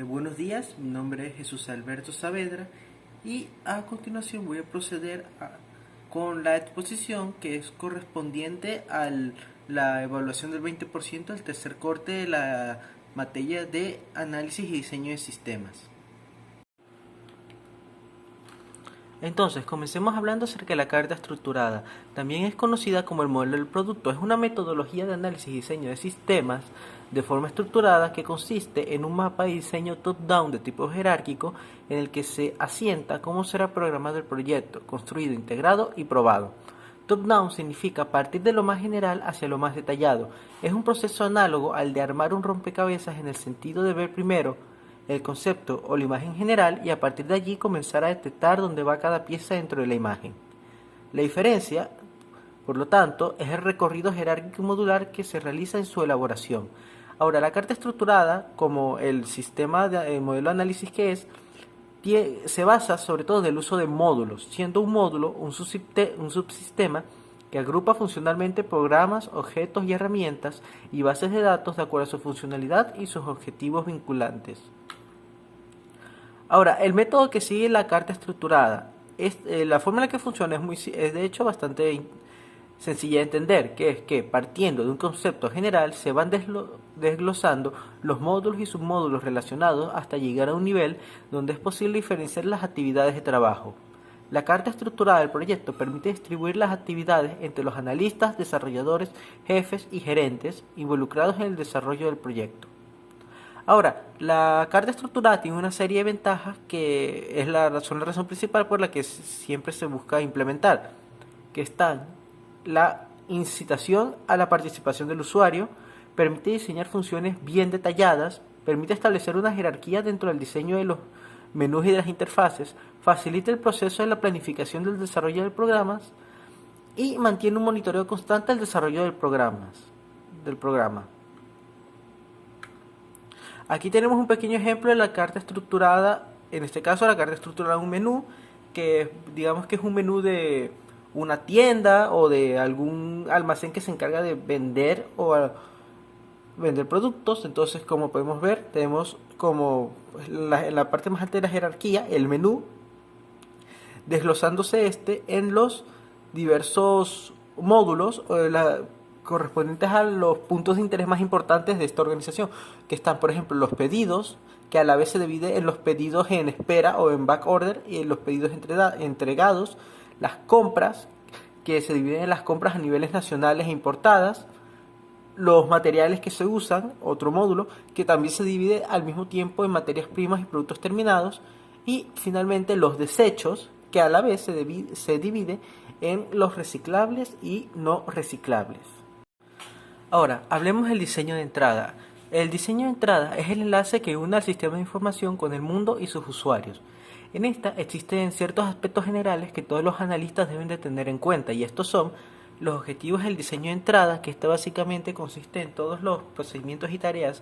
Buenos días, mi nombre es Jesús Alberto Saavedra y a continuación voy a proceder con la exposición que es correspondiente a la evaluación del 20% del tercer corte de la materia de análisis y diseño de sistemas. Entonces, comencemos hablando acerca de la carta estructurada. También es conocida como el modelo del producto. Es una metodología de análisis y diseño de sistemas de forma estructurada que consiste en un mapa de diseño top-down de tipo jerárquico en el que se asienta cómo será programado el proyecto, construido, integrado y probado. Top-down significa partir de lo más general hacia lo más detallado. Es un proceso análogo al de armar un rompecabezas en el sentido de ver primero el concepto o la imagen general y a partir de allí comenzar a detectar dónde va cada pieza dentro de la imagen. La diferencia, por lo tanto, es el recorrido jerárquico y modular que se realiza en su elaboración. Ahora, la carta estructurada, como el sistema de modelo de análisis que es, se basa sobre todo en el uso de módulos, siendo un módulo un subsistema que agrupa funcionalmente programas, objetos y herramientas y bases de datos de acuerdo a su funcionalidad y sus objetivos vinculantes. Ahora, el método que sigue la carta estructurada, la forma en la que funciona es de hecho bastante sencilla de entender, que es que partiendo de un concepto general se van desglosando los módulos y submódulos relacionados hasta llegar a un nivel donde es posible diferenciar las actividades de trabajo. La carta estructurada del proyecto permite distribuir las actividades entre los analistas, desarrolladores, jefes y gerentes involucrados en el desarrollo del proyecto. Ahora, la carta estructurada tiene una serie de ventajas que es la razón principal por la que siempre se busca implementar, que están la incitación a la participación del usuario, permite diseñar funciones bien detalladas, permite establecer una jerarquía dentro del diseño de los menús y de las interfaces, facilita el proceso de la planificación del desarrollo de programas y mantiene un monitoreo constante del desarrollo del programa. Aquí tenemos un pequeño ejemplo de la carta estructurada, en este caso la carta estructurada de un menú, que digamos que es un menú de una tienda o de algún almacén que se encarga de vender vender productos. Entonces, como podemos ver, tenemos como en la parte más alta de la jerarquía el menú, desglosándose en los diversos módulos correspondientes a los puntos de interés más importantes de esta organización, que están, por ejemplo, los pedidos, que a la vez se divide en los pedidos en espera o en back order y en los pedidos entregados, las compras, que se dividen en las compras a niveles nacionales e importadas, los materiales que se usan, otro módulo, que también se divide al mismo tiempo en materias primas y productos terminados, y finalmente los desechos, que a la vez se divide en los reciclables y no reciclables. Ahora, hablemos del diseño de entrada. El diseño de entrada es el enlace que une al sistema de información con el mundo y sus usuarios. En esta existen ciertos aspectos generales que todos los analistas deben de tener en cuenta, y estos son los objetivos del diseño de entrada, que básicamente consiste en todos los procedimientos y tareas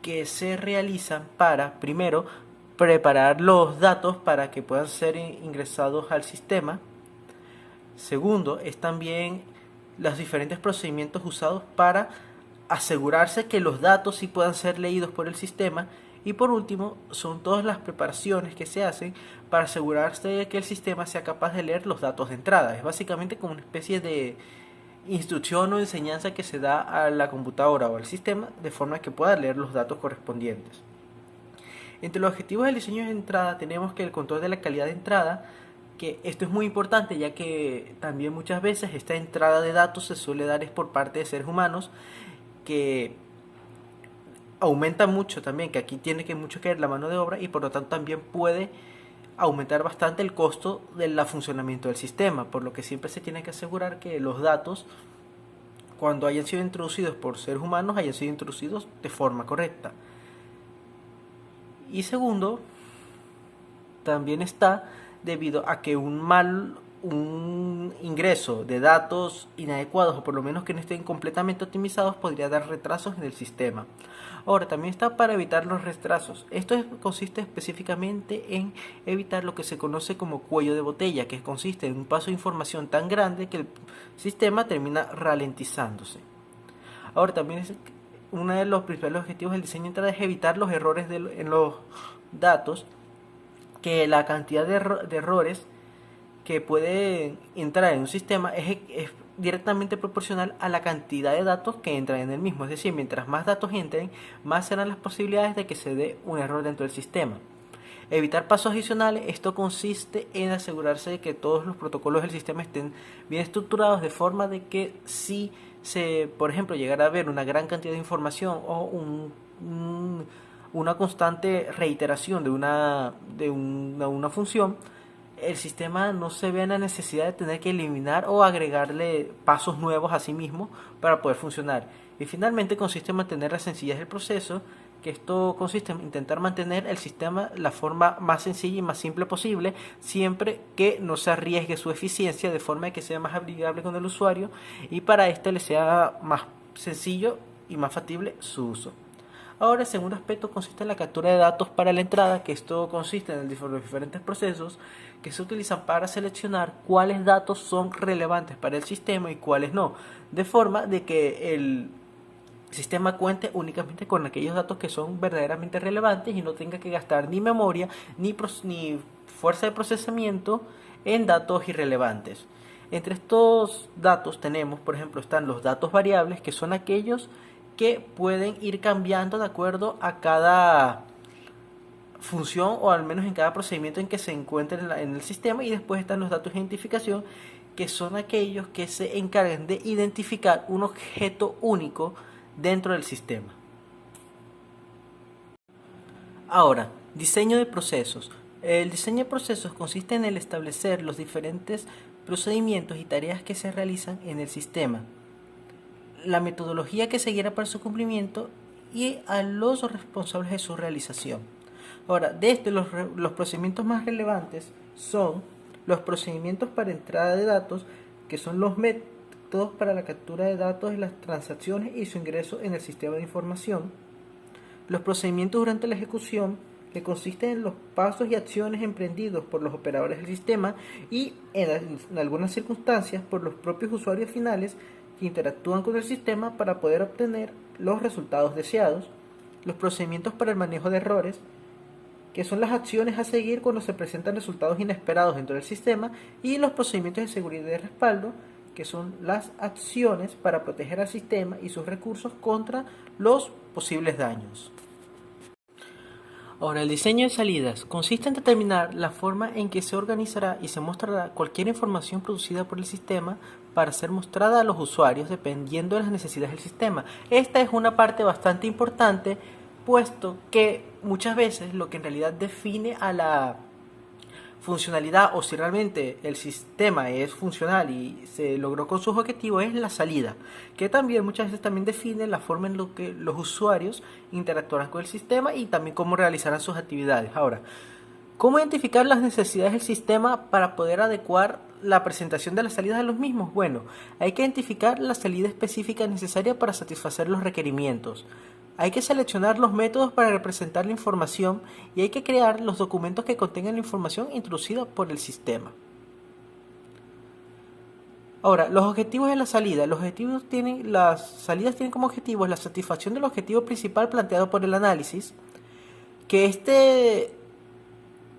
que se realizan para, primero, preparar los datos para que puedan ser ingresados al sistema. Segundo, es también los diferentes procedimientos usados para asegurarse que los datos sí puedan ser leídos por el sistema. Y por último, son todas las preparaciones que se hacen para asegurarse de que el sistema sea capaz de leer los datos de entrada. Es básicamente como una especie de instrucción o enseñanza que se da a la computadora o al sistema de forma que pueda leer los datos correspondientes. Entre los objetivos del diseño de entrada tenemos que el control de la calidad de entrada, que esto es muy importante ya que también muchas veces esta entrada de datos se suele dar es por parte de seres humanos, que aumenta mucho también, que aquí tiene que mucho que ver la mano de obra y por lo tanto también puede aumentar bastante el costo del funcionamiento del sistema, por lo que siempre se tiene que asegurar que los datos, cuando hayan sido introducidos por seres humanos, hayan sido introducidos de forma correcta. Y segundo, también está debido a que un ingreso de datos inadecuados o por lo menos que no estén completamente optimizados podría dar retrasos en el sistema. Ahora, también está para evitar los retrasos. Esto consiste específicamente en evitar lo que se conoce como cuello de botella, que consiste en un paso de información tan grande que el sistema termina ralentizándose. Ahora, también uno de los principales objetivos del diseño de entrada es evitar los errores en los datos, que la cantidad de errores que puede entrar en un sistema es directamente proporcional a la cantidad de datos que entran en el mismo. Es decir, mientras más datos entren, más serán las posibilidades de que se dé un error dentro del sistema. Evitar pasos adicionales, esto consiste en asegurarse de que todos los protocolos del sistema estén bien estructurados de forma de que si se, por ejemplo, llegara a haber una gran cantidad de información o una constante reiteración de una función, el sistema no se ve en la necesidad de tener que eliminar o agregarle pasos nuevos a sí mismo para poder funcionar. Y finalmente consiste en mantener la sencillez del proceso, que esto consiste en intentar mantener el sistema la forma más sencilla y más simple posible, siempre que no se arriesgue su eficiencia, de forma que sea más amigable con el usuario y para esto le sea más sencillo y más factible su uso. Ahora, el segundo aspecto consiste en la captura de datos para la entrada, que esto consiste en los diferentes procesos que se utilizan para seleccionar cuáles datos son relevantes para el sistema y cuáles no, de forma de que el sistema cuente únicamente con aquellos datos que son verdaderamente relevantes y no tenga que gastar ni memoria ni fuerza de procesamiento en datos irrelevantes. Entre estos datos tenemos, por ejemplo, están los datos variables, que son aquellos que pueden ir cambiando de acuerdo a cada función o al menos en cada procedimiento en que se encuentre en el sistema. Y después están los datos de identificación, que son aquellos que se encargan de identificar un objeto único dentro del sistema. Ahora, diseño de procesos. El diseño de procesos consiste en el establecer los diferentes procedimientos y tareas que se realizan en el sistema, la metodología que seguirá para su cumplimiento y a los responsables de su realización. Ahora, de esto los procedimientos más relevantes son los procedimientos para entrada de datos, que son los métodos para la captura de datos de las transacciones y su ingreso en el sistema de información. Los procedimientos durante la ejecución, que consisten en los pasos y acciones emprendidos por los operadores del sistema y en algunas circunstancias por los propios usuarios finales que interactúan con el sistema para poder obtener los resultados deseados. Los procedimientos para el manejo de errores, que son las acciones a seguir cuando se presentan resultados inesperados dentro del sistema, y los procedimientos de seguridad y de respaldo, que son las acciones para proteger al sistema y sus recursos contra los posibles daños. Ahora, el diseño de salidas consiste en determinar la forma en que se organizará y se mostrará cualquier información producida por el sistema para ser mostrada a los usuarios dependiendo de las necesidades del sistema. Esta es una parte bastante importante, puesto que muchas veces lo que en realidad define a la funcionalidad o si realmente el sistema es funcional y se logró con sus objetivos es la salida, que también muchas veces también define la forma en la que los usuarios interactuarán con el sistema y también cómo realizarán sus actividades. Ahora, ¿cómo identificar las necesidades del sistema para poder adecuar la presentación de las salidas de los mismos? Bueno, hay que identificar la salida específica necesaria para satisfacer los requerimientos. Hay que seleccionar los métodos para representar la información y hay que crear los documentos que contengan la información introducida por el sistema. Ahora, los objetivos de la salida. Las salidas tienen como objetivos la satisfacción del objetivo principal planteado por el análisis, que éste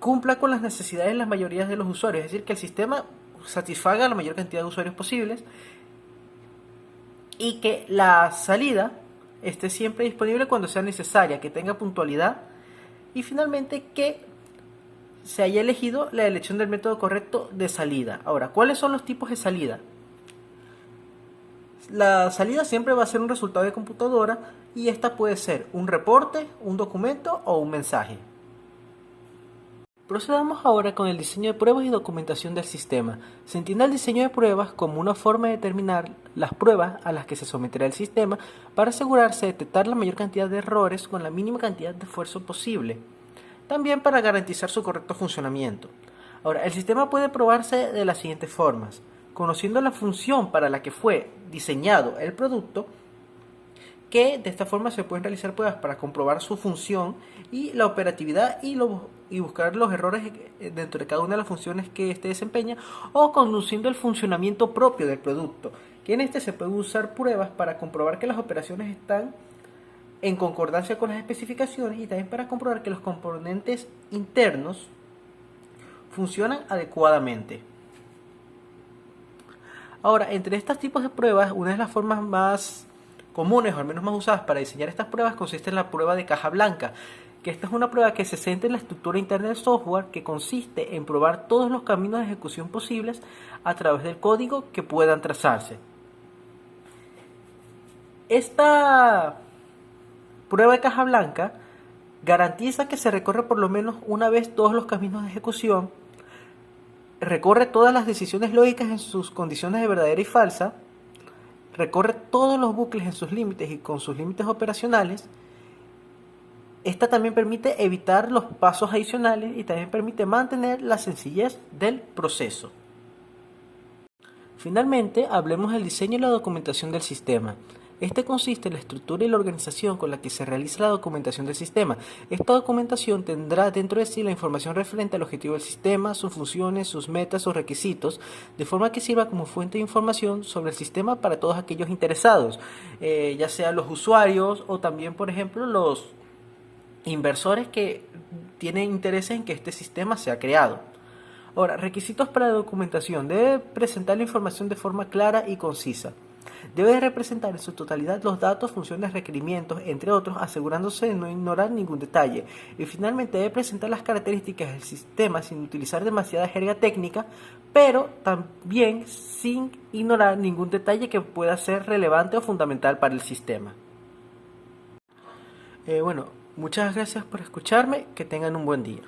cumpla con las necesidades de la mayoría de los usuarios, es decir, que el sistema satisfaga a la mayor cantidad de usuarios posibles y que la salida esté siempre disponible cuando sea necesaria, que tenga puntualidad y finalmente que se haya elegido la elección del método correcto de salida. Ahora, ¿cuáles son los tipos de salida? La salida siempre va a ser un resultado de computadora y esta puede ser un reporte, un documento o un mensaje. Procedamos ahora con el diseño de pruebas y documentación del sistema. Se entiende el diseño de pruebas como una forma de determinar las pruebas a las que se someterá el sistema para asegurarse de detectar la mayor cantidad de errores con la mínima cantidad de esfuerzo posible. También para garantizar su correcto funcionamiento. Ahora, el sistema puede probarse de las siguientes formas. Conociendo la función para la que fue diseñado el producto, que de esta forma se pueden realizar pruebas para comprobar su función y la operatividad y buscar los errores dentro de cada una de las funciones que éste desempeña, o conociendo el funcionamiento propio del producto, que en este se pueden usar pruebas para comprobar que las operaciones están en concordancia con las especificaciones y también para comprobar que los componentes internos funcionan adecuadamente. Ahora, entre estos tipos de pruebas, una de las formas más comunes o al menos más usadas para diseñar estas pruebas consiste en la prueba de caja blanca, que esta es una prueba que se centra en la estructura interna del software, que consiste en probar todos los caminos de ejecución posibles a través del código que puedan trazarse. Esta prueba de caja blanca garantiza que se recorre por lo menos una vez todos los caminos de ejecución, recorre todas las decisiones lógicas en sus condiciones de verdadera y falsa, recorre todos los bucles en sus límites y con sus límites operacionales. Esta también permite evitar los pasos adicionales y también permite mantener la sencillez del proceso. Finalmente, hablemos del diseño y la documentación del sistema. Este consiste en la estructura y la organización con la que se realiza la documentación del sistema. Esta documentación tendrá dentro de sí la información referente al objetivo del sistema, sus funciones, sus metas, sus requisitos, de forma que sirva como fuente de información sobre el sistema para todos aquellos interesados, ya sean los usuarios o también, por ejemplo, los inversores que tienen interés en que este sistema sea creado. Ahora, requisitos para la documentación. Debe presentar la información de forma clara y concisa. Debe representar en su totalidad los datos, funciones, requerimientos, entre otros, asegurándose de no ignorar ningún detalle. Y finalmente debe presentar las características del sistema sin utilizar demasiada jerga técnica, pero también sin ignorar ningún detalle que pueda ser relevante o fundamental para el sistema. Muchas gracias por escucharme, que tengan un buen día.